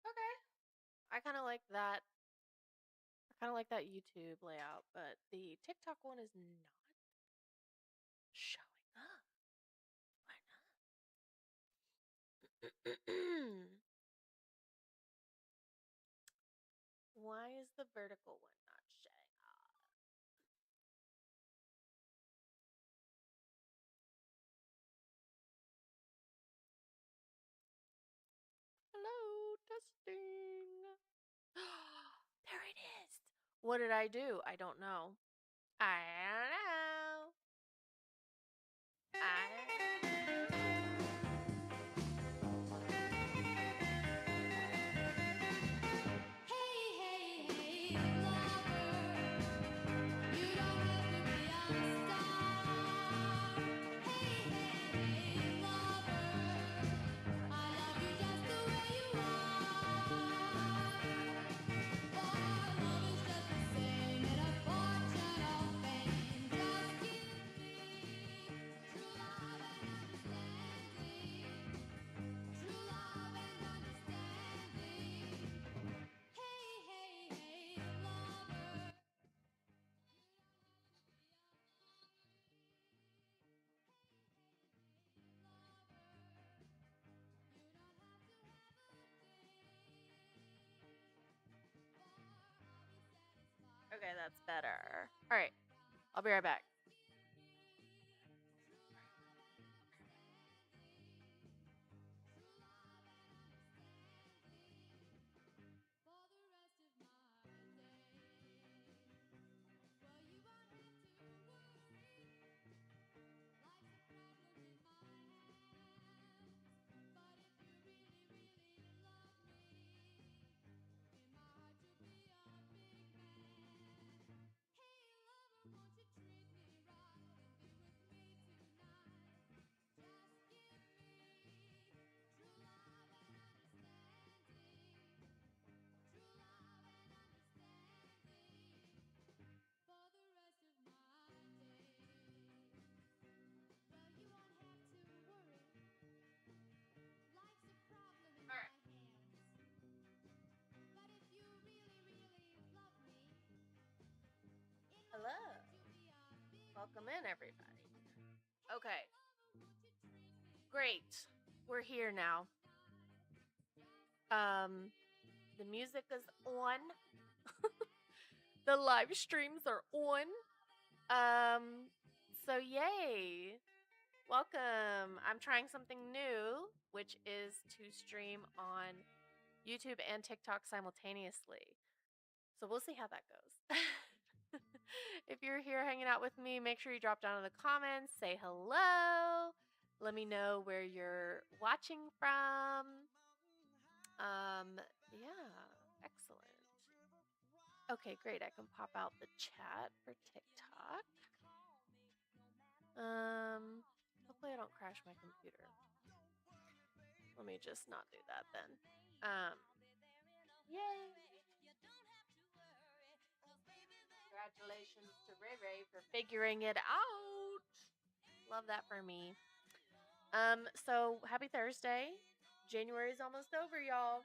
Okay. I kind of like that. I kind of like that YouTube layout, but the TikTok one is not showing up. Why not? Why is the vertical one not showing up? Hello, testing. There it is. What did I do? I don't know. I don't know. I Hey, hey, hey, lover, you don't have to be a star. Hey, hey, hey, lover, I love you just the way you are. For love is just the same in a fortune of fame. Just give me true love and understanding. True love and understanding. Hey, hey, hey, lover. Okay, that's better. All right, I'll be right back. For the rest of my days. Well, you won't have to worry. Life's a problem in my hands. But if you really, really love me, in my heart you'll be a big man. Hey, lover, won't you treat me right and be with me tonight? Just give me true love and understanding. True love and understanding for the rest of my days. Well, you won't have to worry. Life's a problem in All my right. hands. But if you really, really love me, in my Hello. heart you'll be a big Welcome in, everybody. man. Okay, Lover, won't you treat me great. We're here now. The music is on. The live streams are on. So yay. Welcome. I'm trying something new, which is to stream on YouTube and TikTok simultaneously. So we'll see how that goes. If you're here hanging out with me, make sure you drop down in the comments, say hello. Let me know where you're watching from. Yeah, excellent. Okay, great. I can pop out the chat for TikTok. Hopefully I don't crash my computer. Let me just not do that then. Yay! Congratulations to Ray Ray for figuring it out. Love that for me. So happy Thursday. January's almost over, y'all.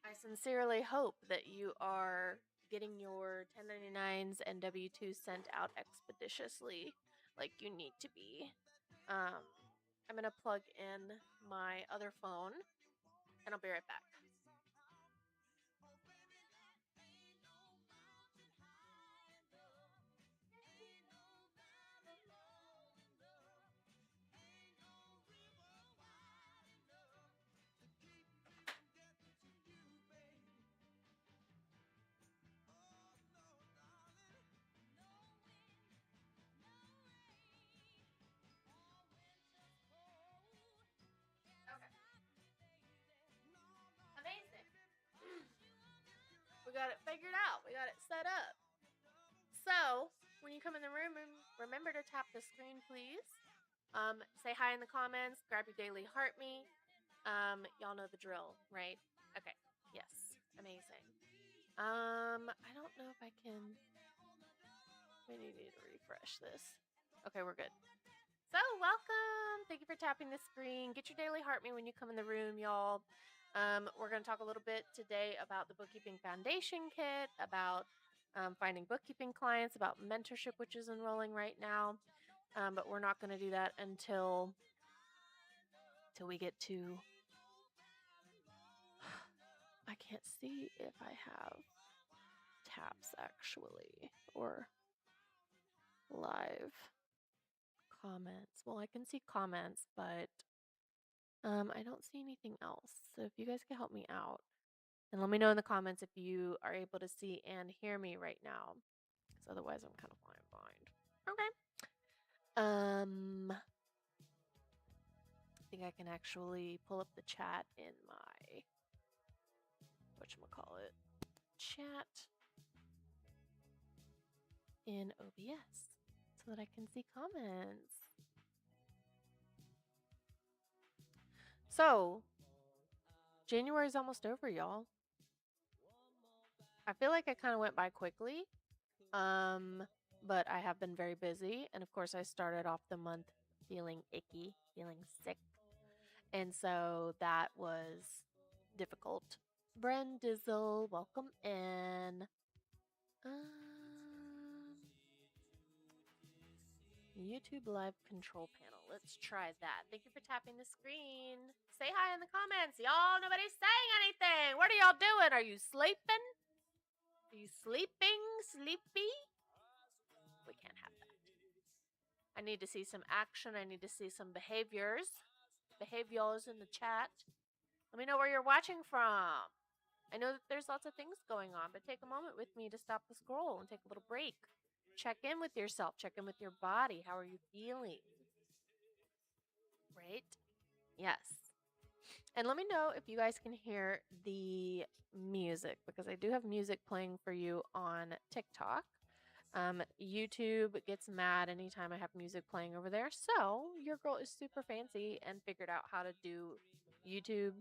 I sincerely hope that you are getting your 1099s and W-2s sent out expeditiously like you need to be. I'm going to plug in my other phone and I'll be right back. Okay. Amazing. We got it figured out. We got it set up. So, when you come in the room, remember to tap the screen, please. Say hi in the comments. Grab your daily heart me. Y'all know the drill, right? Okay. Yes. Amazing. I don't know if I can. Maybe need to refresh this. Okay, we're good. So, welcome. Thank you for tapping the screen. Get your daily heart me when you come in the room, y'all. We're going to talk a little bit today about the Bookkeeping Foundation Kit, about finding bookkeeping clients, about mentorship, which is enrolling right now. But we're not going to do that until we get to. I can't see if I have taps actually or live comments. Well, I can see comments, but I don't see anything else. So if you guys can help me out, and let me know in the comments if you are able to see and hear me right now, because otherwise I'm kind of flying blind. Okay. I think I can actually pull up the chat in my whatchamacallit chat in OBS so that I can see comments. So January is almost over, y'all. I feel like it kind of went by quickly. But I have been very busy, and of course I started off the month feeling icky, feeling sick. And so that was difficult. Bren Dizzle, welcome in. YouTube live control panel. Let's try that. Thank you for tapping the screen. Say hi in the comments. Y'all, nobody's saying anything. What are y'all doing? Are you sleeping? Are you sleeping? Sleepy? We can't have that. I need to see some action. I need to see some behaviors. Behaviors in the chat. Let me know where you're watching from. I know that there's lots of things going on, but take a moment with me to stop the scroll and take a little break. Check in with yourself. Check in with your body. How are you feeling? Right? Yes. And let me know if you guys can hear the music, because I do have music playing for you on TikTok. YouTube gets mad anytime I have music playing over there. So your girl is super fancy and figured out how to do YouTube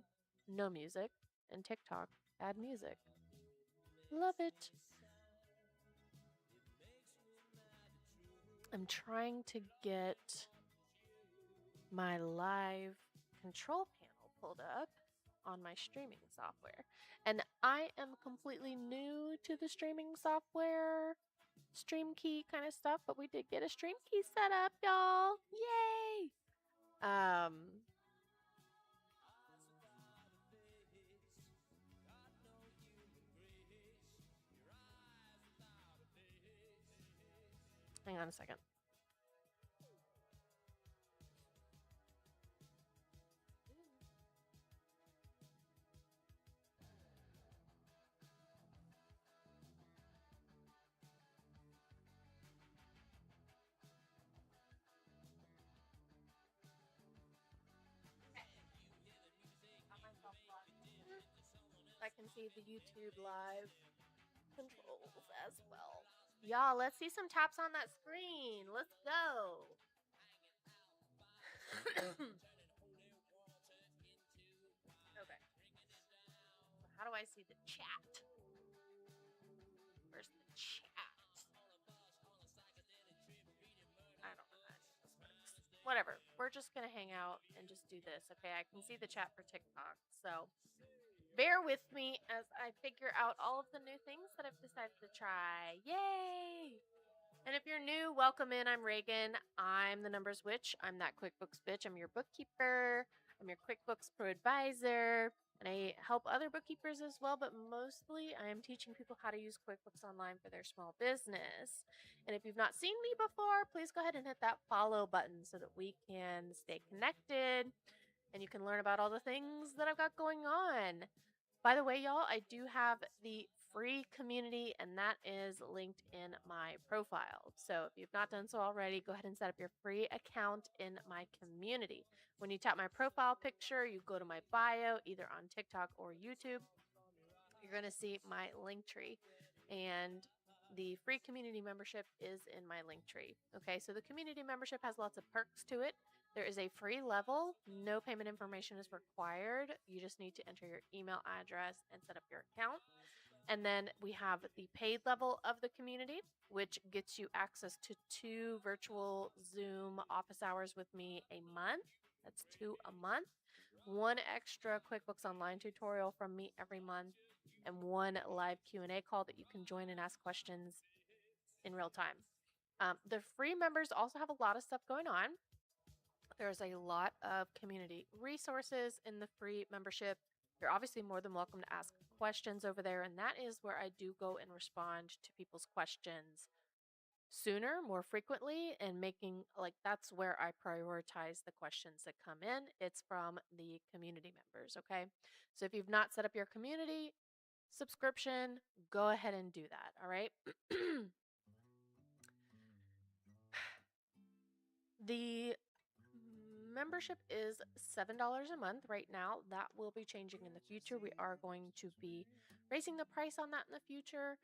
no music and TikTok add music. Love it. I'm trying to get my live control panel pulled up on my streaming software. And I am completely new to the streaming software, stream key kind of stuff, but we did get a stream key set up, y'all. Yay! Hang on a second. I can see the YouTube live controls as well. Y'all, let's see some taps on that screen. Let's go. Okay. So how do I see the chat? Where's the chat? I don't know how this works. Whatever. We're just going to hang out and just do this. Okay. I can see the chat for TikTok. So bear with me as I figure out all of the new things that I've decided to try. Yay! And if you're new, welcome in. I'm Reagan. I'm the numbers witch. I'm that QuickBooks bitch. I'm your bookkeeper. I'm your QuickBooks Pro advisor. And I help other bookkeepers as well, but mostly I am teaching people how to use QuickBooks Online for their small business. And if you've not seen me before, please go ahead and hit that follow button so that we can stay connected and you can learn about all the things that I've got going on. By the way, y'all, I do have the free community, and that is linked in my profile. So if you've not done so already, go ahead and set up your free account in my community. When you tap my profile picture, you go to my bio, either on TikTok or YouTube. You're going to see my link tree, and the free community membership is in my link tree. Okay, so the community membership has lots of perks to it. There is a free level. No payment information is required. You just need to enter your email address and set up your account. And then we have the paid level of the community, which gets you access to 2 virtual Zoom office hours with me a month. That's 2 a month. 1 extra QuickBooks Online tutorial from me every month, and 1 live Q&A call that you can join and ask questions in real time. The free members also have a lot of stuff going on. There's a lot of community resources in the free membership. You're obviously more than welcome to ask questions over there, and that is where I do go and respond to people's questions sooner, more frequently, and making like that's where I prioritize the questions that come in. It's from the community members, okay? So if you've not set up your community subscription, go ahead and do that, all right? The membership is $7 a month right now. That will be changing in the future. We are going to be raising the price on that in the future.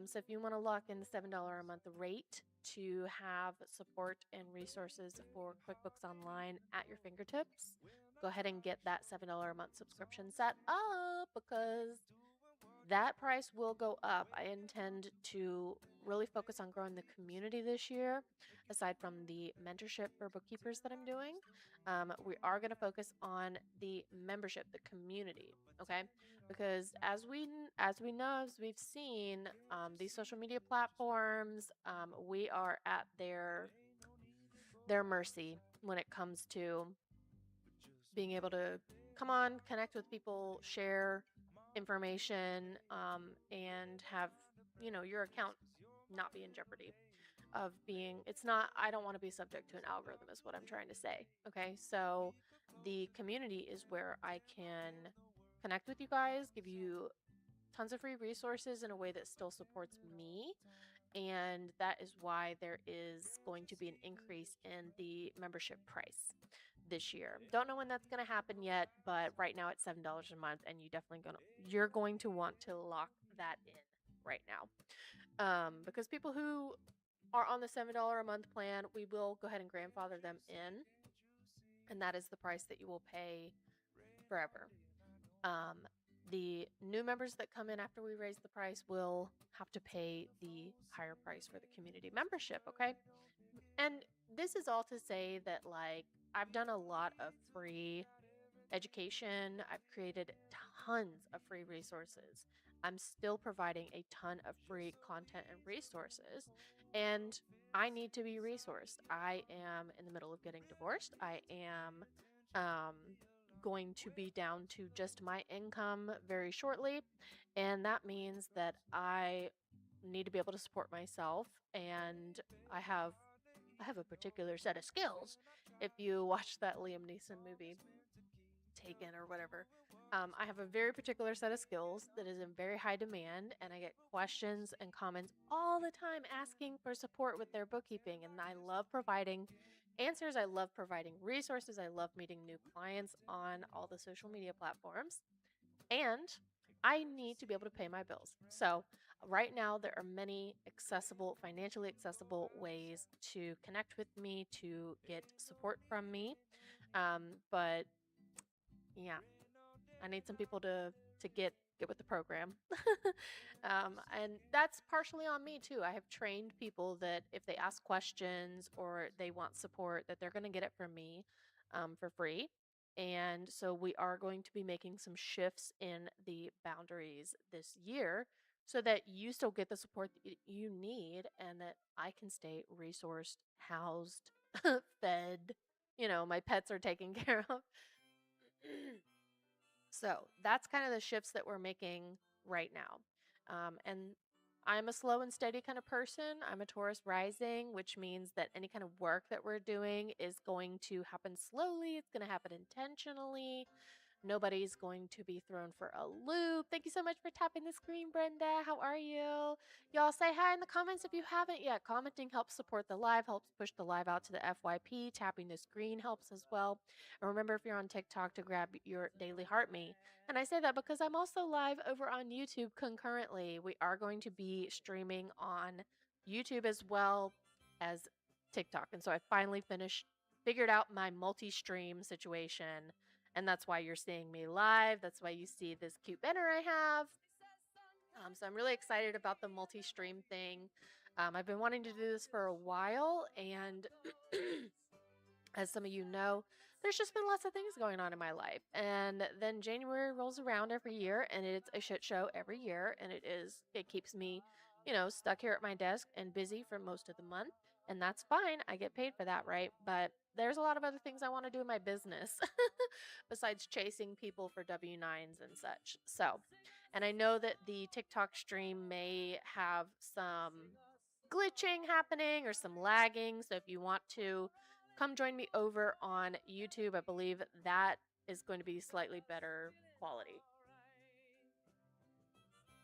So if you want to lock in the $7 a month rate to have support and resources for QuickBooks Online at your fingertips, go ahead and get that $7 a month subscription set up because that price will go up. I intend to really focus on growing the community this year, aside from the mentorship for bookkeepers that I'm doing. We are going to focus on the membership, the community, okay? Because as we know, as we've seen, these social media platforms, we are at their mercy when it comes to being able to come on, connect with people, share information, and have your account not be in jeopardy of being. It's not. I don't want to be subject to an algorithm, is what I'm trying to say. Okay, so the community is where I can connect with you guys, give you tons of free resources in a way that still supports me, and that is why there is going to be an increase in the membership price this year. Don't know when that's going to happen yet, but right now it's $7 a month, and you're going to want to lock that in right now. Because people who are on the $7 a month plan, we will go ahead and grandfather them in, and that is the price that you will pay forever. Um, the new members that come in after we raise the price will have to pay the higher price for the community membership, okay? And this is all to say that, like, I've done a lot of free education. I've created tons of free resources. I'm still providing a ton of free content and resources, and I need to be resourced. I am in the middle of getting divorced. I am um, going to be down to just my income very shortly, and that means that I need to be able to support myself, and I have I have a particular set of skills. If you watch that Liam Neeson movie, Taken or whatever, I have a very particular set of skills that is in very high demand, and I get questions and comments all the time asking for support with their bookkeeping. And I love providing answers. I love providing resources. I love meeting new clients on all the social media platforms. And I need to be able to pay my bills. So, right now, there are many financially accessible ways to connect with me, to get support from me. But yeah, I need some people to get with the program. And that's partially on me too. I have trained people that if they ask questions or they want support, that they're going to get it from me for free. And so we are going to be making some shifts in the boundaries this year so that you still get the support that you need and that I can stay resourced, housed, fed. My pets are taken care of. So that's kind of the shifts that we're making right now. And I'm a slow and steady kind of person. I'm a Taurus rising, which means that any kind of work that we're doing is going to happen slowly. It's going to happen intentionally. Nobody's going to be thrown for a loop. Thank you so much for tapping the screen, Brenda. How are you? Y'all say hi in the comments if you haven't yet. Commenting helps support the live, helps push the live out to the FYP. Tapping the screen helps as well. And remember, if you're on TikTok, to grab your daily heart me. And I say that because I'm also live over on YouTube concurrently. We are going to be streaming on YouTube as well as TikTok. And so I finally figured out my multi-stream situation, and that's why you're seeing me live. That's why you see this cute banner I have. So I'm really excited about the multi-stream thing. I've been wanting to do this for a while, and as some of you know, there's just been lots of things going on in my life. And then January rolls around every year and it's a shit show every year. And it keeps me, stuck here at my desk and busy for most of the month. And that's fine. I get paid for that, right? But there's a lot of other things I want to do in my business besides chasing people for W-9s and such. So, and I know that the TikTok stream may have some glitching happening or some lagging. So if you want to come join me over on YouTube, I believe that is going to be slightly better quality.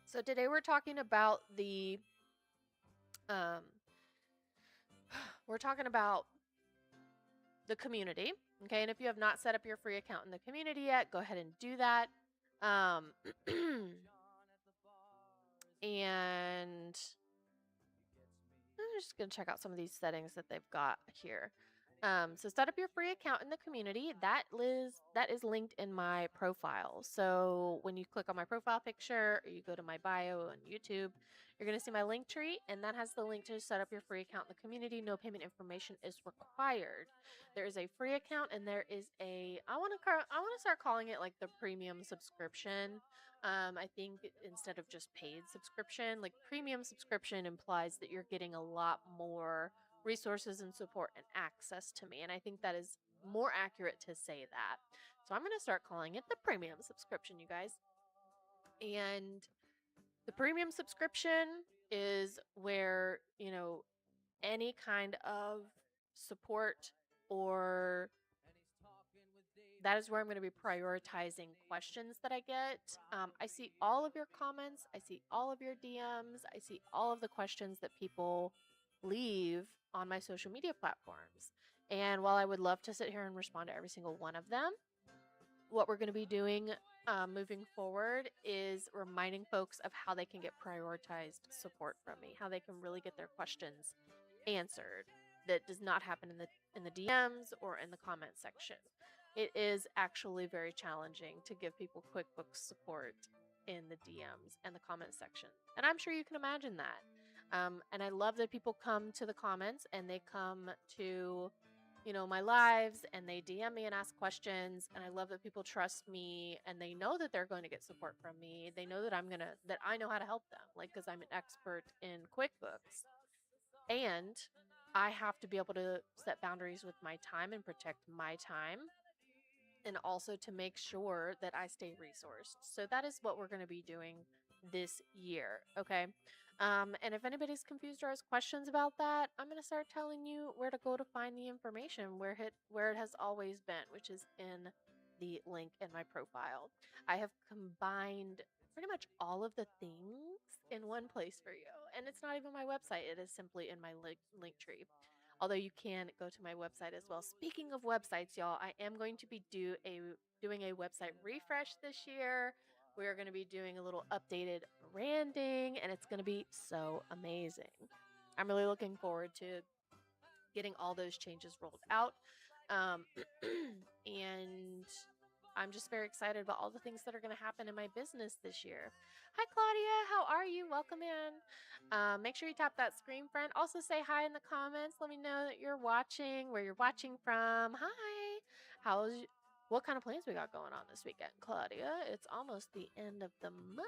So today we're talking about um, the community. Okay, and if you have not set up your free account in the community yet, go ahead and do that. And I'm just going to check out some of these settings that they've got here. So set up your free account in the community. That is linked in my profile. So when you click on my profile picture or you go to my bio on YouTube, you're going to see my link tree, and that has the link to set up your free account in the community. No payment information is required. There is a free account, and there is I want to start calling it like the premium subscription. I think instead of just paid subscription, like premium subscription implies that you're getting a lot more resources and support and access to me. And I think that is more accurate to say that. So I'm going to start calling it the premium subscription, you guys. And the premium subscription is where, any kind of support or that is where I'm going to be prioritizing questions that I get. I see all of your comments, I see all of your DMs, I see all of the questions that people leave on my social media platforms. And while I would love to sit here and respond to every single one of them, what we're going to be doing moving forward is reminding folks of how they can get prioritized support from me, how they can really get their questions answered. That does not happen in the DMs or in the comment section. It is actually very challenging to give people QuickBooks support in the DMs and the comment section, and I'm sure you can imagine that. And I love that people come to the comments and they come to my lives and they DM me and ask questions, and I love that people trust me and they know that they're going to get support from me. They know that I know how to help them, like, because I'm an expert in QuickBooks, and I have to be able to set boundaries with my time and protect my time, and also to make sure that I stay resourced. So that is what we're going to be doing this year. Okay. And if anybody's confused or has questions about that, I'm going to start telling you where to go to find the information where it has always been, which is in the link in my profile. I have combined pretty much all of the things in one place for you. And it's not even my website, it is simply in my link tree. Although you can go to my website as well. Speaking of websites, y'all, I am going to be doing a website refresh this year. We are going to be doing a little updated branding, and it's going to be so amazing. I'm really looking forward to getting all those changes rolled out. Um, and I'm just very excited about all the things that are going to happen in my business this year. Hi, Claudia. How are you? Welcome in. Make sure you tap that screen, friend. Also, say hi in the comments. Let me know that you're watching, where you're watching from. Hi. What kind of plans we got going on this weekend, Claudia? It's almost the end of the month.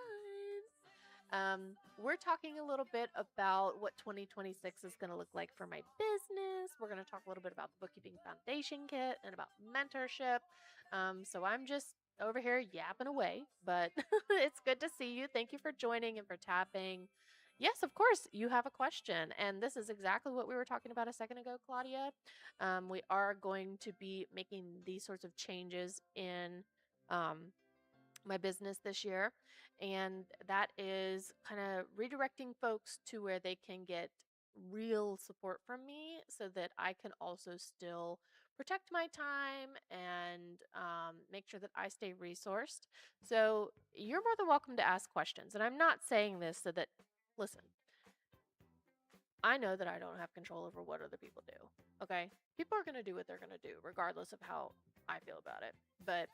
We're talking a little bit about what 2026 is going to look like for my business. We're going to talk a little bit about the Bookkeeping Foundation Kit and about mentorship. So I'm just over here yapping away, but it's good to see you. Thank you for joining and for tapping. Yes, of course, you have a question. And this is exactly what we were talking about a second ago, Claudia. We are going to be making these sorts of changes in my business this year. And that is kind of redirecting folks to where they can get real support from me so that I can also still protect my time and make sure that I stay resourced. So you're more than welcome to ask questions. And I'm not saying this so that, listen, I know that I don't have control over what other people do. Okay. People are going to do what they're going to do, regardless of how I feel about it. But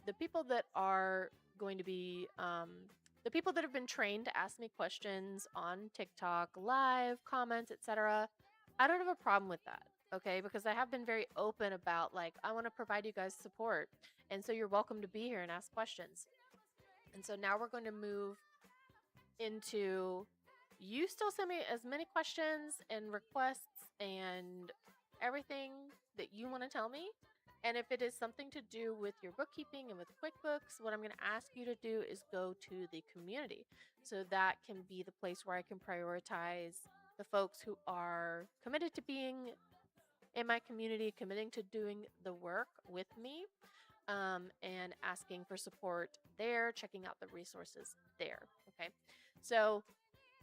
the people that are going to be the people that have been trained to ask me questions on TikTok, live, comments, etc., I don't have a problem with that. Okay, because I have been very open about like I want to provide you guys support. And so you're welcome to be here and ask questions. And so now we're going to move into you still send me as many questions and requests and everything that you want to tell me. And if it is something to do with your bookkeeping and with QuickBooks, what I'm going to ask you to do is go to the community. So that can be the place where I can prioritize the folks who are committed to being in my community, committing to doing the work with me, and asking for support there, checking out the resources there. Okay. So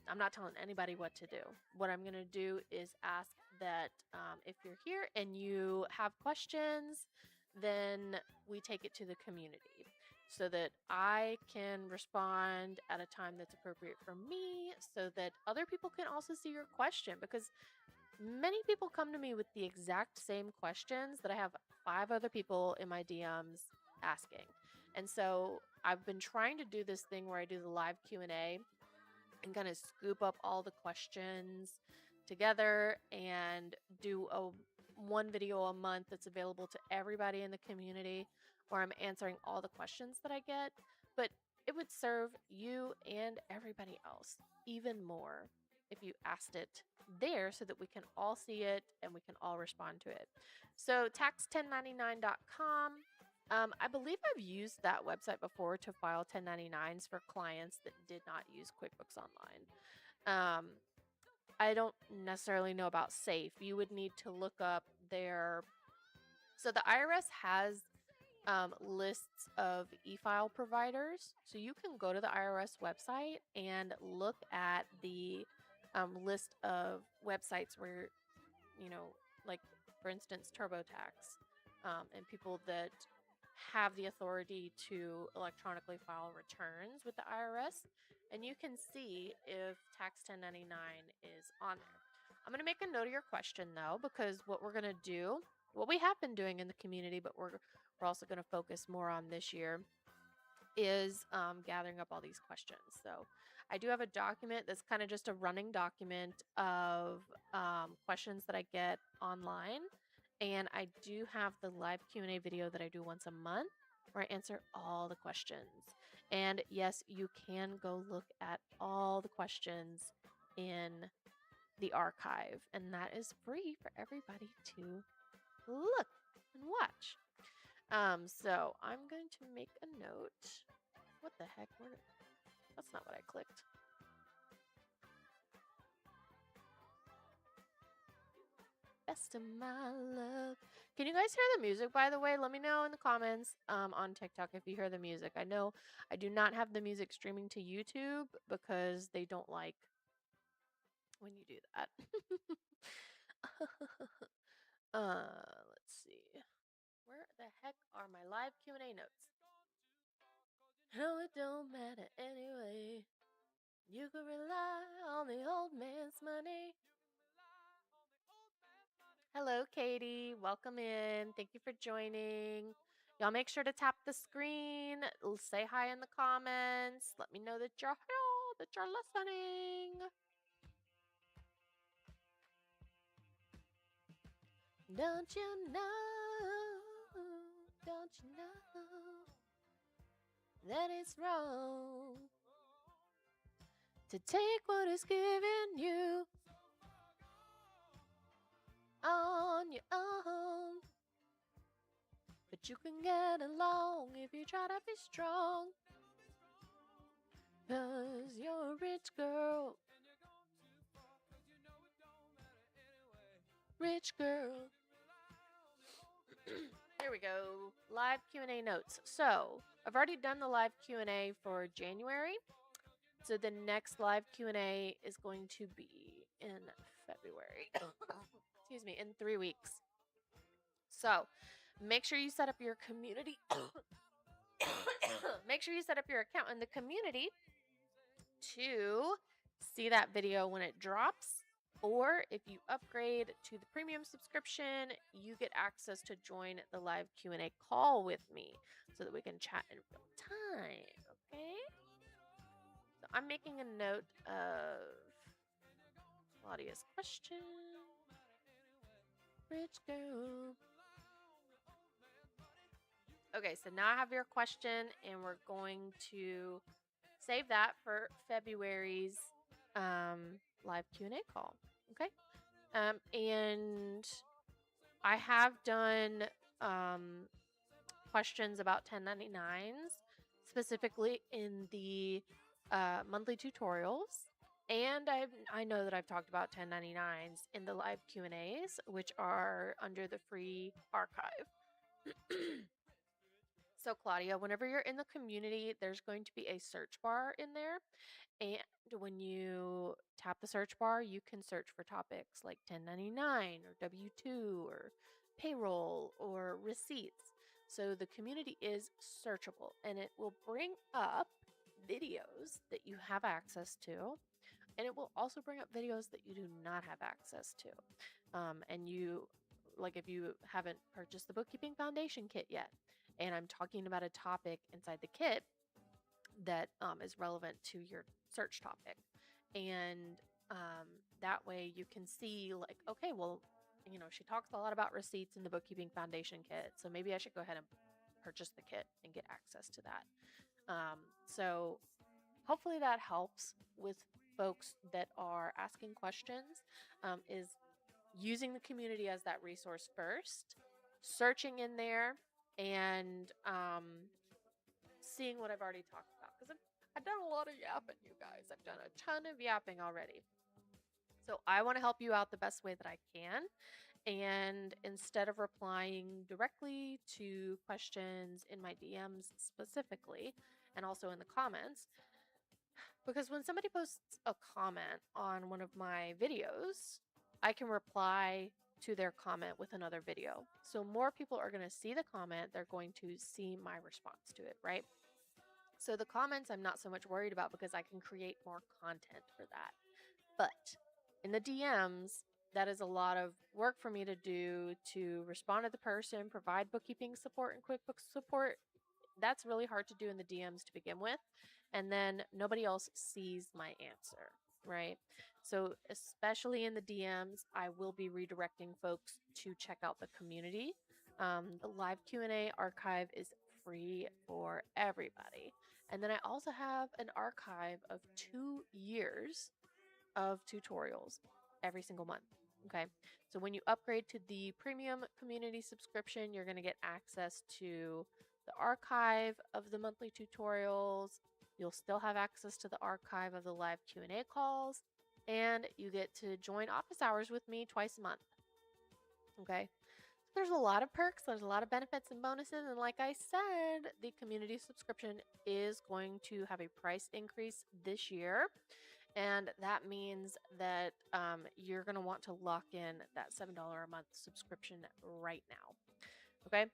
I'm not telling anybody what to do. What I'm going to do is ask that if you're here and you have questions, then we take it to the community so that I can respond at a time that's appropriate for me so that other people can also see your question, because many people come to me with the exact same questions that I have 5 other people in my DMs asking. And so I've been trying to do this thing where I do the live Q&A and kind of scoop up all the questions together and do one video a month that's available to everybody in the community where I'm answering all the questions that I get. But it would serve you and everybody else even more if you asked it there so that we can all see it and we can all respond to it. So tax1099.com. I believe I've used that website before to file 1099s for clients that did not use QuickBooks Online. I don't necessarily know about Safe. You would need to look up their. So the IRS has lists of e-file providers. So you can go to the IRS website and look at the list of websites where, like for instance, TurboTax, and people that have the authority to electronically file returns with the IRS, and you can see if Tax 1099 is on there. I'm going to make a note of your question though, because what we're going to do, what we have been doing in the community, but we're also going to focus more on this year, is gathering up all these questions. So I do have a document that's kind of just a running document of questions that I get online. And I do have the live Q&A video that I do once a month where I answer all the questions. And yes, you can go look at all the questions in the archive. And that is free for everybody to look and watch. So I'm going to make a note. What the heck? That's not what I clicked. Best of my love. Can you guys hear the music, by the way? Let me know in the comments on TikTok if you hear the music. I know I do not have the music streaming to YouTube because they don't like when you do that. Let's see. Where the heck are my live Q&A notes? No, it don't matter anyway. You can rely on the old man's money. Hello, Katie. Welcome in. Thank you for joining. Y'all make sure to tap the screen. Say hi in the comments. Let me know that you're here, that you're listening. Don't you know? Don't you know that it's wrong to take what is given you on your own? But you can get along if you try to be strong. 'Cause you're a rich girl. Rich girl. Here we go. Live Q&A notes. So I've already done the live Q&A for January. So the next live Q&A is going to be in February. Excuse me, in 3 weeks. So make sure you set up your community. Make sure you set up your account in the community to see that video when it drops. Or if you upgrade to the premium subscription, you get access to join the live Q&A call with me so that we can chat in real time, okay? I'm making a note of Claudia's question. Rich girl. Okay, so now I have your question, and we're going to save that for February's live Q&A call. Okay, and I have done questions about 1099s, specifically in the monthly tutorials. And I know that I've talked about 1099s in the live Q&As, which are under the free archive. So Claudia, whenever you're in the community, there's going to be a search bar in there. And when you tap the search bar, you can search for topics like 1099 or W-2 or payroll or receipts. So the community is searchable, and it will bring up videos that you have access to, and it will also bring up videos that you do not have access to. And you, like if you haven't purchased the Bookkeeping Foundation kit yet, and I'm talking about a topic inside the kit that is relevant to your search topic. And that way you can see, like, okay, well, she talks a lot about receipts in the Bookkeeping Foundation kit. So maybe I should go ahead and purchase the kit and get access to that. So hopefully that helps with folks that are asking questions, is using the community as that resource first, searching in there, and seeing what I've already talked about. Because I've done a lot of yapping, you guys. I've done a ton of yapping already. So I want to help you out the best way that I can. And instead of replying directly to questions in my DMs specifically, and also in the comments, because when somebody posts a comment on one of my videos, I can reply to their comment with another video. So more people are going to see the comment, they're going to see my response to it, right? So the comments I'm not so much worried about because I can create more content for that. But in the DMs, that is a lot of work for me to do, to respond to the person, provide bookkeeping support and QuickBooks support. That's really hard to do in the DMs to begin with. And then nobody else sees my answer, right? So especially in the DMs, I will be redirecting folks to check out the community. The live Q&A archive is free for everybody. And then I also have an archive of 2 years of tutorials every single month. Okay. So when you upgrade to the premium community subscription, you're going to get access to the archive of the monthly tutorials. You'll still have access to the archive of the live Q&A calls, and you get to join office hours with me twice a month. Okay. There's a lot of perks, there's a lot of benefits and bonuses, and like I said, the community subscription is going to have a price increase this year. And that means that you're going to want to lock in that $7 a month subscription right now. Okay.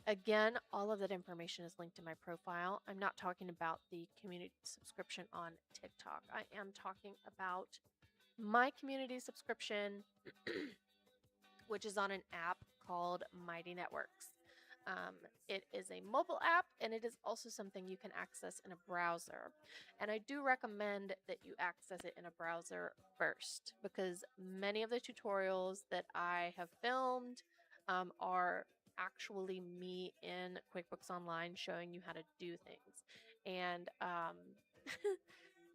Again, all of that information is linked in my profile. I'm not talking about the community subscription on TikTok. I am talking about my community subscription, which is on an app called Mighty Networks. It is a mobile app, and it is also something you can access in a browser. And I do recommend that you access it in a browser first, because many of the tutorials that I have filmed are actually me in QuickBooks Online showing you how to do things. And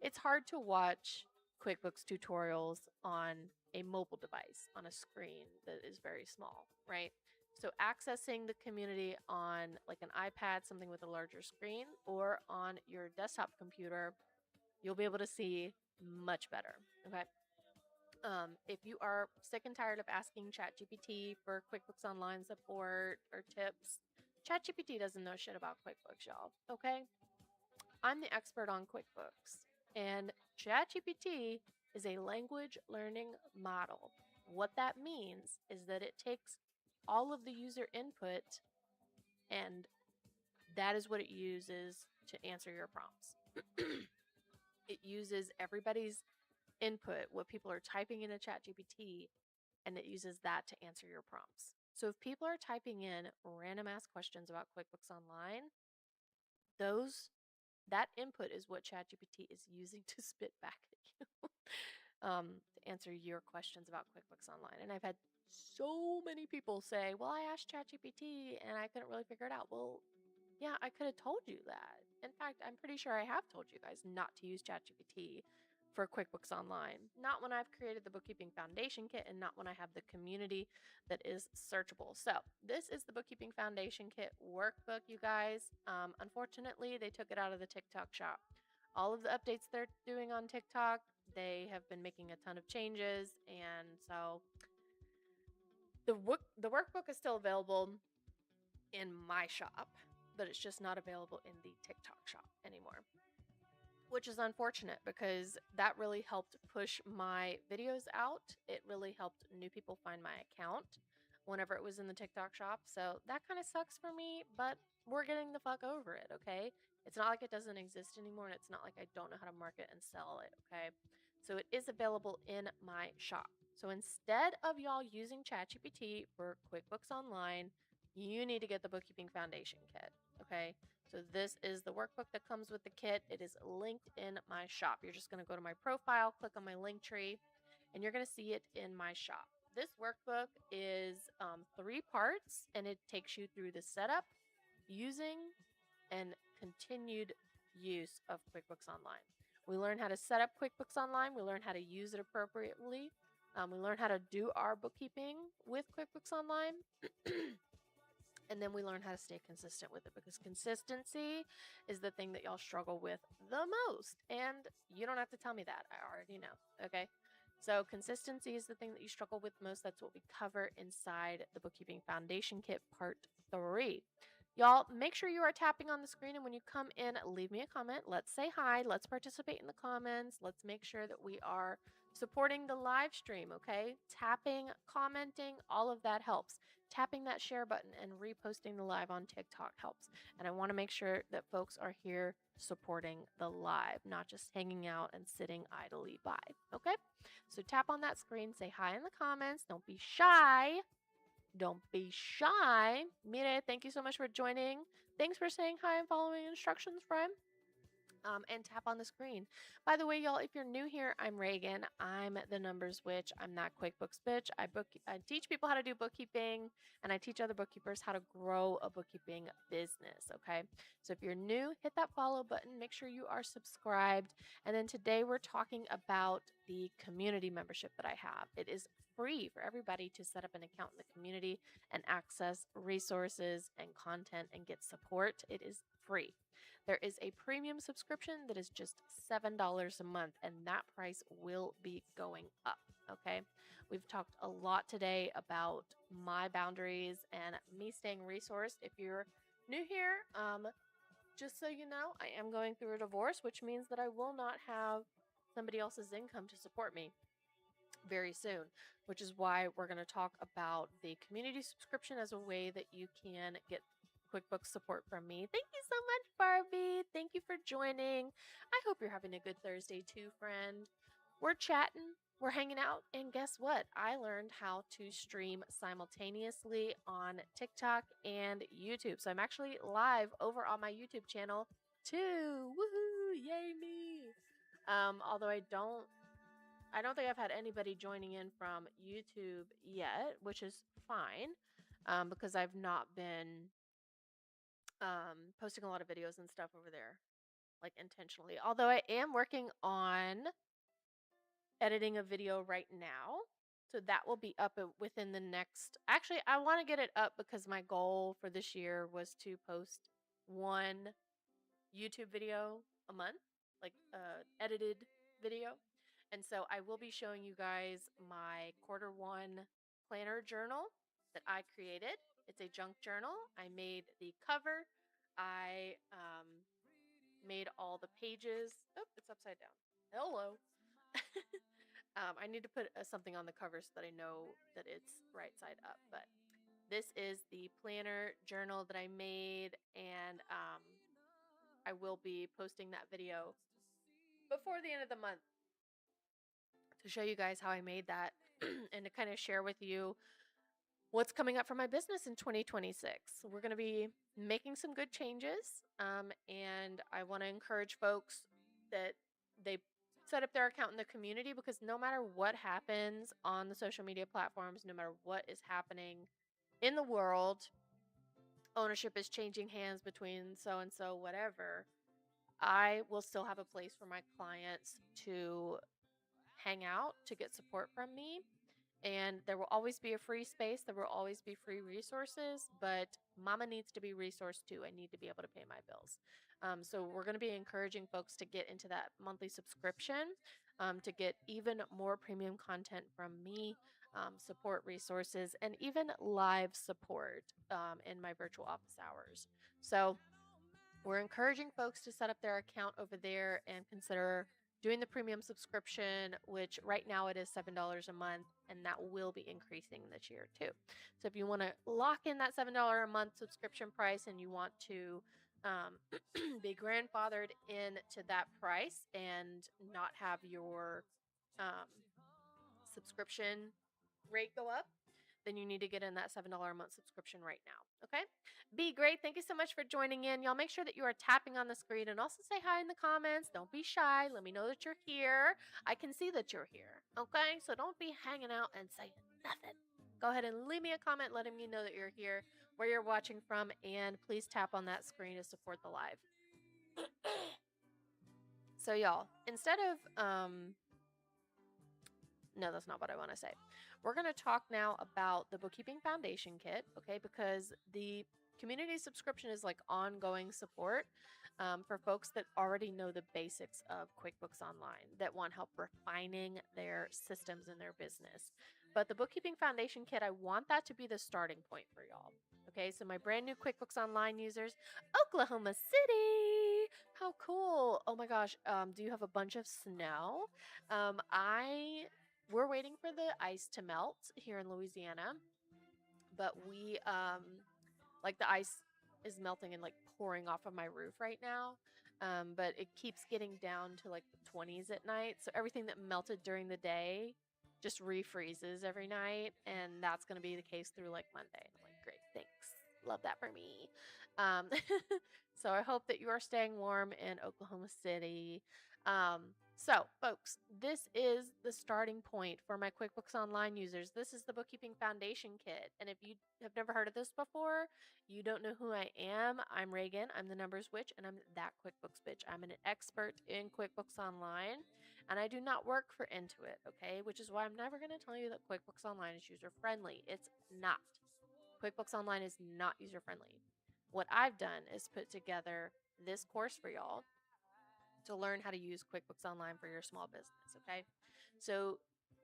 it's hard to watch QuickBooks tutorials on a mobile device, on a screen that is very small, right? So accessing the community on like an iPad, something with a larger screen, or on your desktop computer, you'll be able to see much better. Okay. If you are sick and tired of asking ChatGPT for QuickBooks Online support or tips, ChatGPT doesn't know shit about QuickBooks, y'all. Okay. I'm the expert on QuickBooks, and ChatGPT is a language learning model. What that means is that it takes all of the user input, and that is what it uses to answer your prompts. It uses everybody's input, what people are typing into ChatGPT, and it uses that to answer your prompts. So if people are typing in random ass questions about QuickBooks Online, those That input is what ChatGPT is using to spit back at you to answer your questions about QuickBooks Online. And I've had so many people say, well, I asked ChatGPT and I couldn't really figure it out. Well, yeah, I could have told you that. In fact, I'm pretty sure I have told you guys not to use ChatGPT for QuickBooks Online. Not when I've created the Bookkeeping Foundation Kit and not when I have the community that is searchable. So, this is the Bookkeeping Foundation Kit workbook, you guys. Unfortunately, they took it out of the TikTok shop. All of the updates they're doing on TikTok, they have been making a ton of changes, and so the workbook is still available in my shop, but it's just not available in the TikTok shop anymore, which is unfortunate because that really helped push my videos out. It really helped new people find my account whenever it was in the TikTok shop. So that kind of sucks for me, but we're getting the fuck over it, okay? It's not like it doesn't exist anymore, and it's not like I don't know how to market and sell it, okay? So it is available in my shop. So instead of y'all using ChatGPT for QuickBooks Online, you need to get the Bookkeeping Foundation Kit, okay? So this is the workbook that comes with the kit. It is linked in my shop. You're just going to go to my profile, click on my link tree, and you're going to see it in my shop. This workbook is 3 parts, and it takes you through the setup, using, and continued use of QuickBooks Online. We learn how to set up QuickBooks Online. We learn how to use it appropriately. We learn how to do our bookkeeping with QuickBooks Online. And then we learn how to stay consistent with it, because consistency is the thing that y'all struggle with the most. And you don't have to tell me that. I already know. Okay. So, consistency is the thing that you struggle with most. That's what we cover inside the Bookkeeping Foundation Kit Part 3. Y'all, make sure you are tapping on the screen. And when you come in, leave me a comment. Let's say hi. Let's participate in the comments. Let's make sure that we are supporting the live stream. Okay. Tapping, commenting, all of that helps. Tapping that share button and reposting the live on TikTok helps. And I want to make sure that folks are here supporting the live, not just hanging out and sitting idly by. Okay? So tap on that screen, say hi in the comments. Don't be shy. Don't be shy. Mire, thank you so much for joining. Thanks for saying hi and following instructions, friend. And tap on the screen. By the way, y'all, if you're new here, I'm Reagan. I'm the numbers witch. I'm that QuickBooks bitch. I teach people how to do bookkeeping, and I teach other bookkeepers how to grow a bookkeeping business. Okay, so if you're new, hit that follow button. Make sure you are subscribed. And then today we're talking about the community membership that I have. It is free for everybody to set up an account in the community and access resources and content and get support. It is free. There is a premium subscription that is just $7 a month, and that price will be going up. Okay. We've talked a lot today about my boundaries and me staying resourced. If you're new here, just so you know, I am going through a divorce, which means that I will not have somebody else's income to support me very soon, which is why we're going to talk about the community subscription as a way that you can get QuickBooks support from me. Thank you so much, Barbie. Thank you for joining. I hope you're having a good Thursday too, friend. We're chatting, we're hanging out, and guess what? I learned how to stream simultaneously on TikTok and YouTube. So I'm actually live over on my YouTube channel too. Woohoo! Yay me! Although I don't think I've had anybody joining in from YouTube yet, which is fine, because I've not been posting a lot of videos and stuff over there, like intentionally. Although I am working on editing a video right now. So that will be up within the next. Actually, I want to get it up because my goal for this year was to post one YouTube video a month, like edited video. And so I will be showing you guys my quarter 1 planner journal that I created. It's a junk journal. I made the cover. I made all the pages. Oh, it's upside down. Hello. I need to put something on the cover so that I know that it's right side up. But this is the planner journal that I made, and I will be posting that video before the end of the month to show you guys how I made that and to kind of share with you what's coming up for my business in 2026. We're going to be making some good changes. And I want to encourage folks that they set up their account in the community, because no matter what happens on the social media platforms, no matter what is happening in the world, ownership is changing hands between so and so, whatever, I will still have a place for my clients to hang out, to get support from me. And there will always be a free space. There will always be free resources, but mama needs to be resourced too. I need to be able to pay my bills. So we're going to be encouraging folks to get into that monthly subscription, to get even more premium content from me, support resources, and even live support in my virtual office hours. So we're encouraging folks to set up their account over there and consider doing the premium subscription, which right now it is $7 a month, and that will be increasing this year too. So if you want to lock in that $7 a month subscription price and you want to be grandfathered into that price and not have your um, subscription rate go up, then you need to get in that $7 a month subscription right now. Okay? Be great. Thank you so much for joining in. Y'all make sure that you are tapping on the screen, and also say hi in the comments. Don't be shy. Let me know that you're here. I can see that you're here. Okay? So don't be hanging out and saying nothing. Go ahead and leave me a comment letting me know that you're here, where you're watching from, and please tap on that screen to support the live. So y'all, instead of no, that's not what I want to say. We're going to talk now about the Bookkeeping Foundation Kit, okay? Because the community subscription is like ongoing support for folks that already know the basics of QuickBooks Online, that want help refining their systems in their business. But the Bookkeeping Foundation Kit, I want that to be the starting point for y'all. Okay, so my brand new QuickBooks Online users, Oklahoma City. How cool. Oh my gosh. Do you have a bunch of snow? We're waiting for the ice to melt here in Louisiana, but like the ice is melting and like pouring off of my roof right now. But it keeps getting down to like the 20s at night. So everything that melted during the day just refreezes every night. And that's going to be the case through like Monday. I'm like, great, thanks. Love that for me. Um, so I hope that you are staying warm in Oklahoma City. So, folks, this is the starting point for my QuickBooks Online users. This is the Bookkeeping Foundation Kit. And if you have never heard of this before, you don't know who I am. I'm Reagan. I'm the numbers witch, and I'm that QuickBooks bitch. I'm an expert in QuickBooks Online, and I do not work for Intuit, okay? Which is why I'm never going to tell you that QuickBooks Online is user friendly. It's not. QuickBooks Online is not user friendly. What I've done is put together this course for y'all to learn how to use QuickBooks Online for your small business, okay? So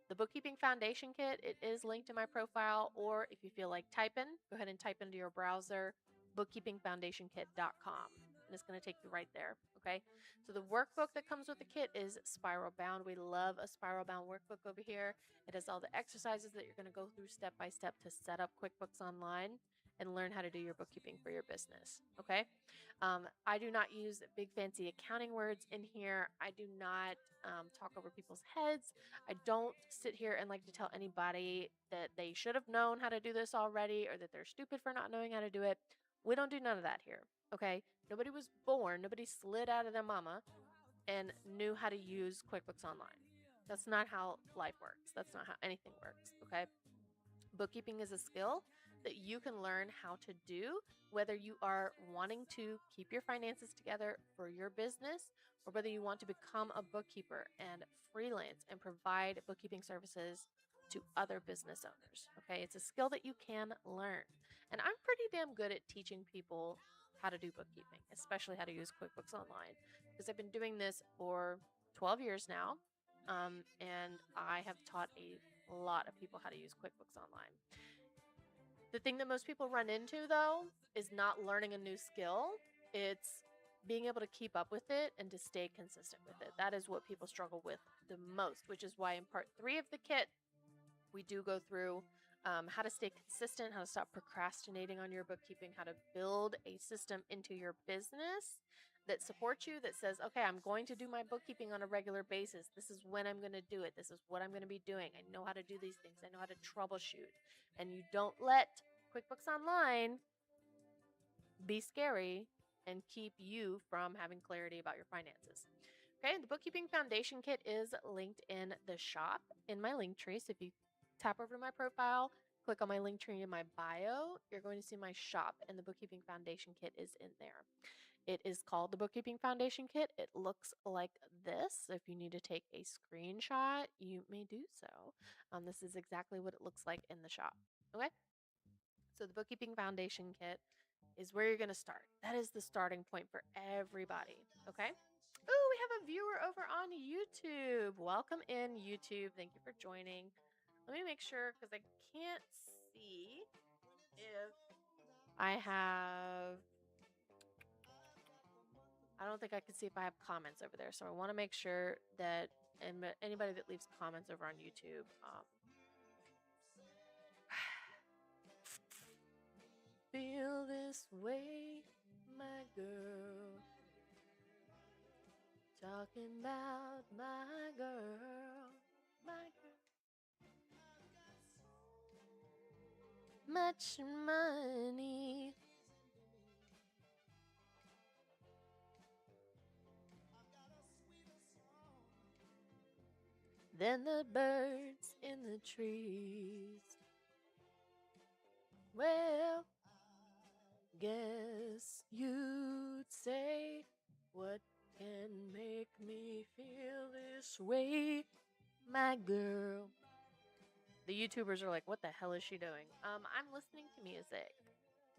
the Bookkeeping Foundation Kit, it is linked in my profile, or if you feel like typing, go ahead and type into your browser bookkeepingfoundationkit.com, and it's going to take you right there, okay? So the workbook that comes with the kit is spiral bound. We love a spiral bound workbook over here. It has all the exercises that you're going to go through step by step to set up QuickBooks Online and learn how to do your bookkeeping for your business, okay? I do not use big fancy accounting words in here. I do not talk over people's heads. I don't sit here and like to tell anybody that they should have known how to do this already, or that they're stupid for not knowing how to do it. We don't do none of that here, okay? Nobody was born, nobody slid out of their mama and knew how to use QuickBooks Online. That's not how life works. That's not how anything works, okay? Bookkeeping is a skill that you can learn how to do, whether you are wanting to keep your finances together for your business, or whether you want to become a bookkeeper and freelance and provide bookkeeping services to other business owners. Okay, it's a skill that you can learn. And I'm pretty damn good at teaching people how to do bookkeeping, especially how to use QuickBooks Online, because I've been doing this for 12 years now. And I have taught a lot of people how to use QuickBooks Online. The thing that most people run into, though, is not learning a new skill. It's being able to keep up with it and to stay consistent with it. That is what people struggle with the most, which is why in part 3 of the kit, we do go through how to stay consistent, how to stop procrastinating on your bookkeeping, how to build a system into your business that supports you, that says, okay, I'm going to do my bookkeeping on a regular basis. This is when I'm going to do it. This is what I'm going to be doing. I know how to do these things. I know how to troubleshoot. And you don't let QuickBooks Online be scary and keep you from having clarity about your finances. Okay, the Bookkeeping Foundation Kit is linked in the shop in my link tree. So if you tap over to my profile, click on my link tree in my bio, you're going to see my shop, and the Bookkeeping Foundation Kit is in there. It is called the Bookkeeping Foundation Kit. It looks like this. If you need to take a screenshot, you may do so. This is exactly what it looks like in the shop. Okay, so the Bookkeeping Foundation Kit is where you're going to start. That is the starting point for everybody. Okay. Ooh, we have a viewer over on YouTube. Welcome in, YouTube. Thank you for joining. Let me make sure because I can't see if I have. I don't think I can see if I have comments over there. So I want to make sure that anybody that leaves comments over on YouTube. Feel this way, my girl. Talking about my girl, my girl. Much money. Then the birds in the trees. Well, guess you'd say, what can make me feel this way, my girl? The YouTubers are like, what the hell is she doing? I'm listening to music,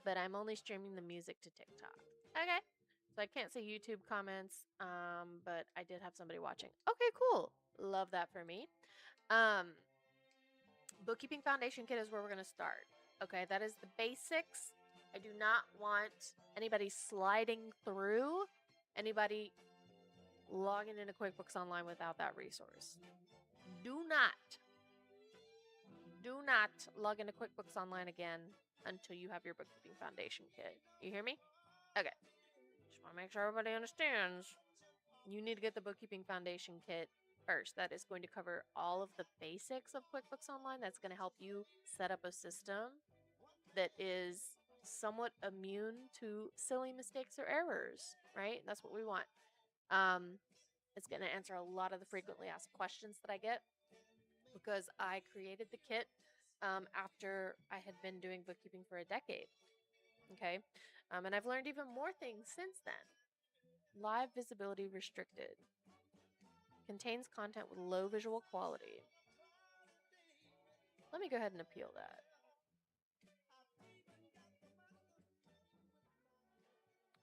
but I'm only streaming the music to TikTok. Okay. So I can't see YouTube comments, but I did have somebody watching. Okay, cool. Love that for me. Bookkeeping Foundation Kit is where we're going to start. Okay, that is the basics. I do not want anybody sliding through, anybody logging into QuickBooks Online without that resource. Do not log into QuickBooks Online again until you have your Bookkeeping Foundation Kit. You hear me? Okay. Just want to make sure everybody understands. You need to get the Bookkeeping Foundation Kit first. That is going to cover all of the basics of QuickBooks Online. That's going to help you set up a system that is somewhat immune to silly mistakes or errors, right? That's what we want. It's going to answer a lot of the frequently asked questions that I get because I created the kit after I had been doing bookkeeping for a decade. Okay. And I've learned even more things since then. Live visibility restricted. Contains content with low visual quality. Let me go ahead and appeal that.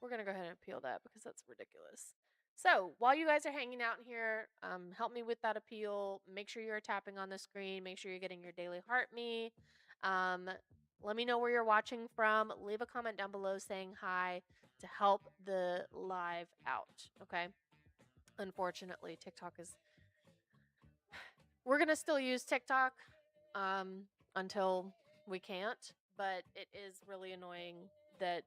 We're going to go ahead and appeal that because that's ridiculous. So while you guys are hanging out in here, help me with that appeal. Make sure you're tapping on the screen. Make sure you're getting your daily heart me. Let me know where you're watching from. Leave a comment down below saying hi to help the live out. Okay. Unfortunately, TikTok is. We're going to still use TikTok until we can't, but it is really annoying that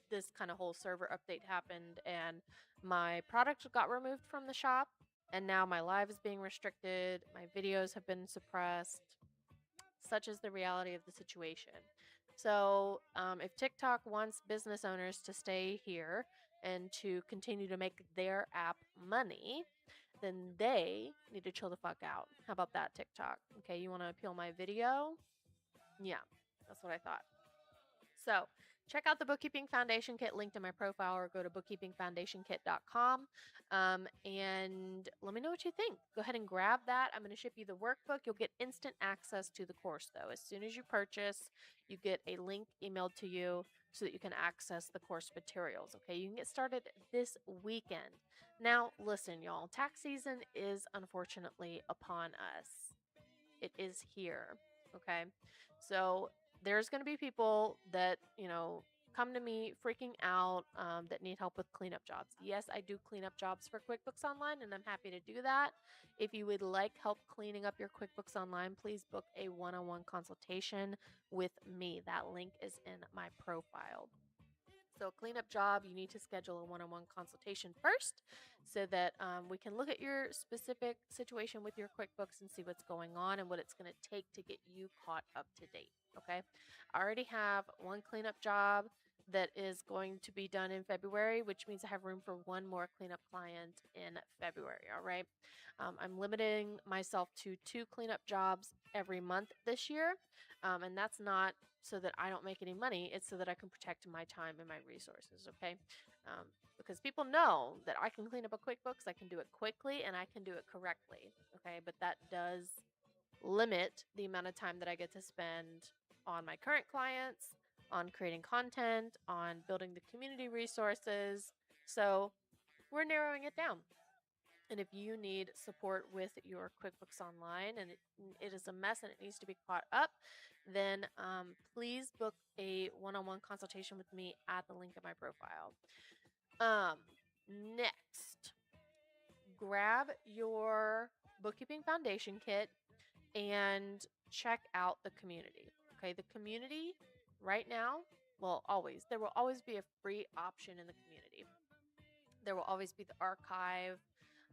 this kind of whole server update happened and my product got removed from the shop, and now my live is being restricted, my videos have been suppressed. Such is the reality of the situation. So if TikTok wants business owners to stay here and to continue to make their app money, then they need to chill the fuck out. How about that, TikTok? Okay, you want to appeal my video? Yeah, that's what I thought. So check out the Bookkeeping Foundation Kit linked in my profile, or go to bookkeepingfoundationkit.com and let me know what you think. Go ahead and grab that. I'm going to ship you the workbook. You'll get instant access to the course, though. As soon as you purchase, you get a link emailed to you so that you can access the course materials. Okay, you can get started this weekend. Now, listen, y'all, tax season is unfortunately upon us. It is here. Okay, so there's going to be people that, come to me freaking out that need help with cleanup jobs. Yes, I do cleanup jobs for QuickBooks Online, and I'm happy to do that. If you would like help cleaning up your QuickBooks Online, please book a one-on-one consultation with me. That link is in my profile. So, a cleanup job, you need to schedule a one-on-one consultation first so that we can look at your specific situation with your QuickBooks and see what's going on and what it's going to take to get you caught up to date. Okay. I already have one cleanup job that is going to be done in February, which means I have room for one more cleanup client in February. All right. I'm limiting myself to 2 cleanup jobs every month this year. And that's not so that I don't make any money. It's so that I can protect my time and my resources. Okay. Because people know that I can clean up a QuickBooks, I can do it quickly, and I can do it correctly. Okay. But that does limit the amount of time that I get to spend on my current clients, on creating content, on building the community resources. So we're narrowing it down. And if you need support with your QuickBooks Online and it is a mess and it needs to be caught up, then please book a one-on-one consultation with me at the link in my profile. Next, grab your bookkeeping foundation kit and check out the community. Okay, the community right now, well, there will always be a free option in the community. There will always be the archive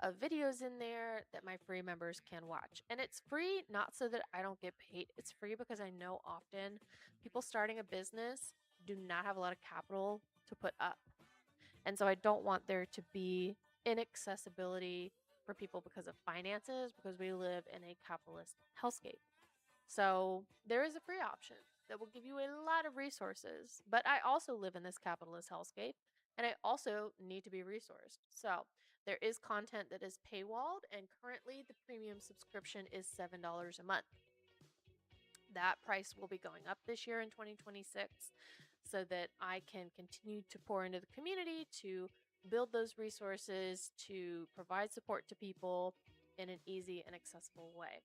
of videos in there that my free members can watch. And it's free not so that I don't get paid. It's free because I know often people starting a business do not have a lot of capital to put up. And so I don't want there to be inaccessibility for people because of finances, because we live in a capitalist hellscape. So there is a free option that will give you a lot of resources. But I also live in this capitalist hellscape and I also need to be resourced. So there is content that is paywalled, and currently the premium subscription is $7 a month. That price will be going up this year in 2026 so that I can continue to pour into the community, to build those resources, to provide support to people in an easy and accessible way.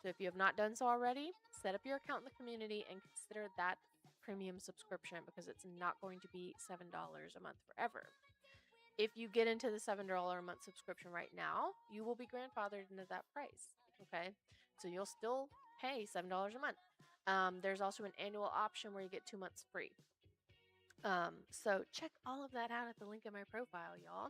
So if you have not done so already, set up your account in the community and consider that premium subscription because it's not going to be $7 a month forever. If you get into the $7 a month subscription right now, you will be grandfathered into that price. Okay. So you'll still pay $7 a month. There's also an annual option where you get 2 months free. So check all of that out at the link in my profile, y'all.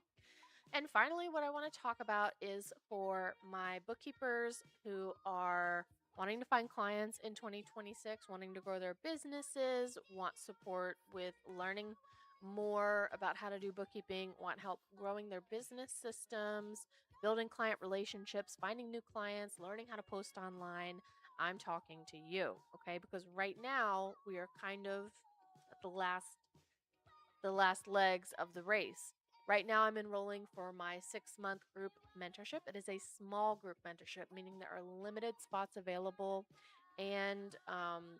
And finally, what I want to talk about is for my bookkeepers who are wanting to find clients in 2026, wanting to grow their businesses, want support with learning more about how to do bookkeeping, want help growing their business systems, building client relationships, finding new clients, learning how to post online. I'm talking to you, okay? Because right now we are kind of at the last legs of the race. Right now, I'm enrolling for my 6-month group mentorship. It is a small group mentorship, meaning there are limited spots available. And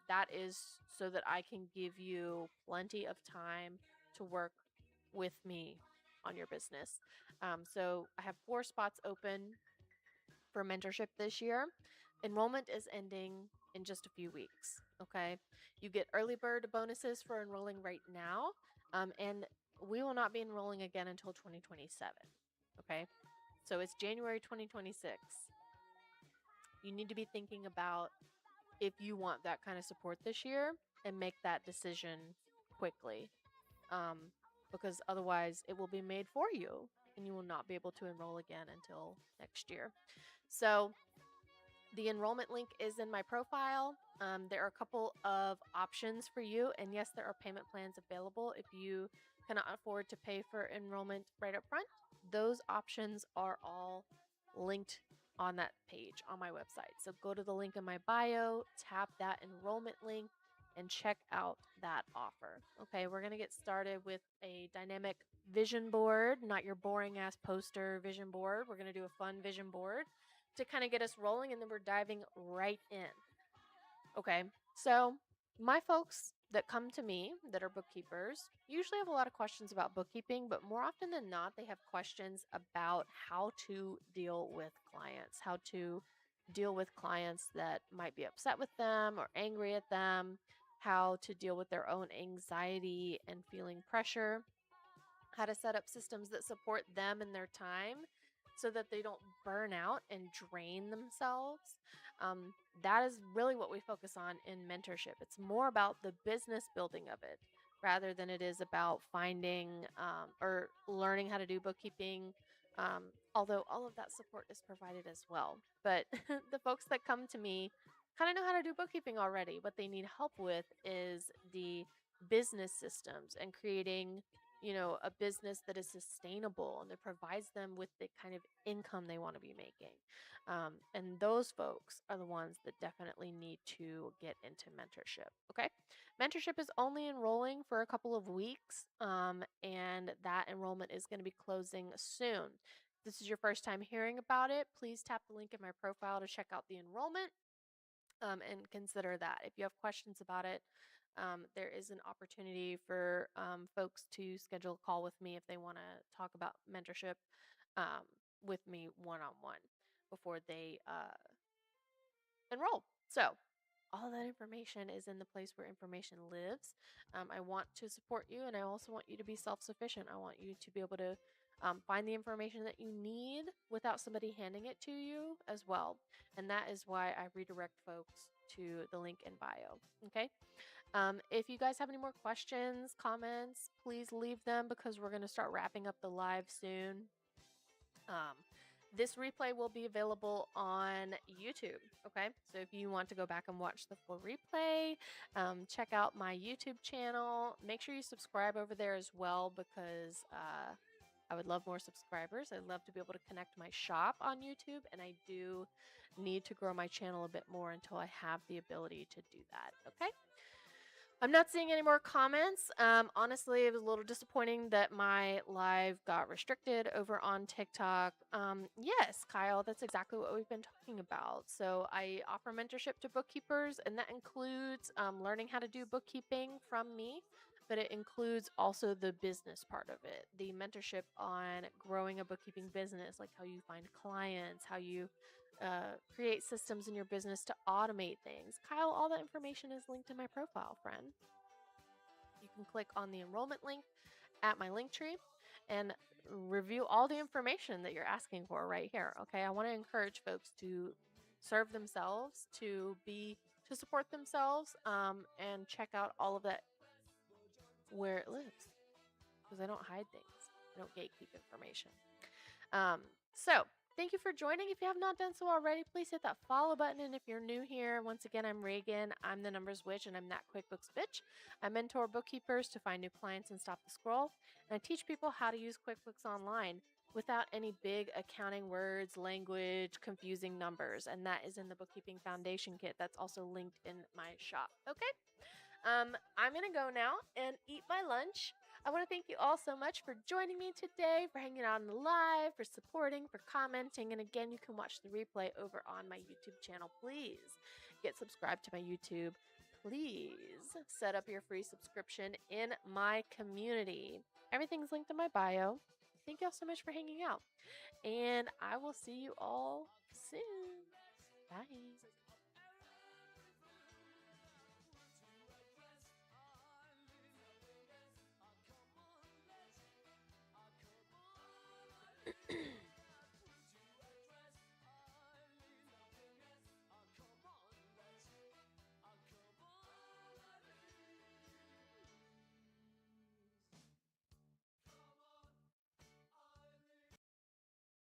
that is so that I can give you plenty of time to work with me on your business. So I have 4 spots open for mentorship this year. Enrollment is ending in just a few weeks. Okay. You get early bird bonuses for enrolling right now. And we will not be enrolling again until 2027. Okay. So it's January 2026. You need to be thinking about if you want that kind of support this year and make that decision quickly. Um, because otherwise it will be made for you and you will not be able to enroll again until next year. So the enrollment link is in my profile. There are a couple of options for you. And yes, there are payment plans available if you cannot afford to pay for enrollment right up front. Those options are all linked on that page on my website. So go to the link in my bio, tap that enrollment link, and check out that offer. Okay, we're going to get started with a dynamic vision board, not your boring ass poster vision board. We're going to do a fun vision board to kind of get us rolling, and then we're diving right in. Okay, so my folks that come to me that are bookkeepers usually have a lot of questions about bookkeeping, but more often than not, they have questions about how to deal with clients, how to deal with clients that might be upset with them or angry at them, how to deal with their own anxiety and feeling pressure, how to set up systems that support them and their time so that they don't burn out and drain themselves. That is really what we focus on in mentorship. It's more about the business building of it rather than it is about finding or learning how to do bookkeeping. Although all of that support is provided as well. But the folks that come to me kind of know how to do bookkeeping already. What they need help with is the business systems and creating, a business that is sustainable and that provides them with the kind of income they want to be making. And those folks are the ones that definitely need to get into mentorship. Okay. Mentorship is only enrolling for a couple of weeks, and that enrollment is going to be closing soon. If this is your first time hearing about it, please tap the link in my profile to check out the enrollment, and consider that. If you have questions about it, there is an opportunity for folks to schedule a call with me if they want to talk about mentorship um, with me one on one before they enroll. So, all that information is in the place where information lives. I want to support you, and I also want you to be self sufficient. I want you to be able to find the information that you need without somebody handing it to you as well. And that is why I redirect folks to the link in bio. Okay. If you guys have any more questions, comments, please leave them because we're going to start wrapping up the live soon. Um, this replay will be available on YouTube. Okay. So if you want to go back and watch the full replay, check out my YouTube channel. Make sure you subscribe over there as well because I would love more subscribers. I'd love to be able to connect my shop on YouTube, and I do need to grow my channel a bit more until I have the ability to do that. Okay. I'm not seeing any more comments. Honestly, it was a little disappointing that my live got restricted over on TikTok. Yes, Kyle, that's exactly what we've been talking about. So I offer mentorship to bookkeepers, and that includes learning how to do bookkeeping from me, but it includes also the business part of it, the mentorship on growing a bookkeeping business, like how you find clients, how you create systems in your business to automate things. Kyle, all that information is linked in my profile, friend. You can click on the enrollment link at my link tree and review all the information that you're asking for right here. Okay. I want to encourage folks to serve themselves, to support themselves, and check out all of that where it lives because I don't hide things, I don't gatekeep information. Um, so thank you for joining. If you have not done so already, please hit that follow button. And if you're new here, once again, I'm Reagan. I'm the numbers witch, and I'm that QuickBooks bitch. I mentor bookkeepers to find new clients and stop the scroll. And I teach people how to use QuickBooks online without any big accounting words, language, confusing numbers. And that is in the Bookkeeping Foundation Kit. That's also linked in my shop. Okay. I'm going to go now and eat my lunch. I want to thank you all so much for joining me today, for hanging out on the live, for supporting, for commenting. And again, you can watch the replay over on my YouTube channel. Please get subscribed to my YouTube. Please set up your free subscription in my community. Everything's linked in my bio. Thank you all so much for hanging out. And I will see you all soon. Bye.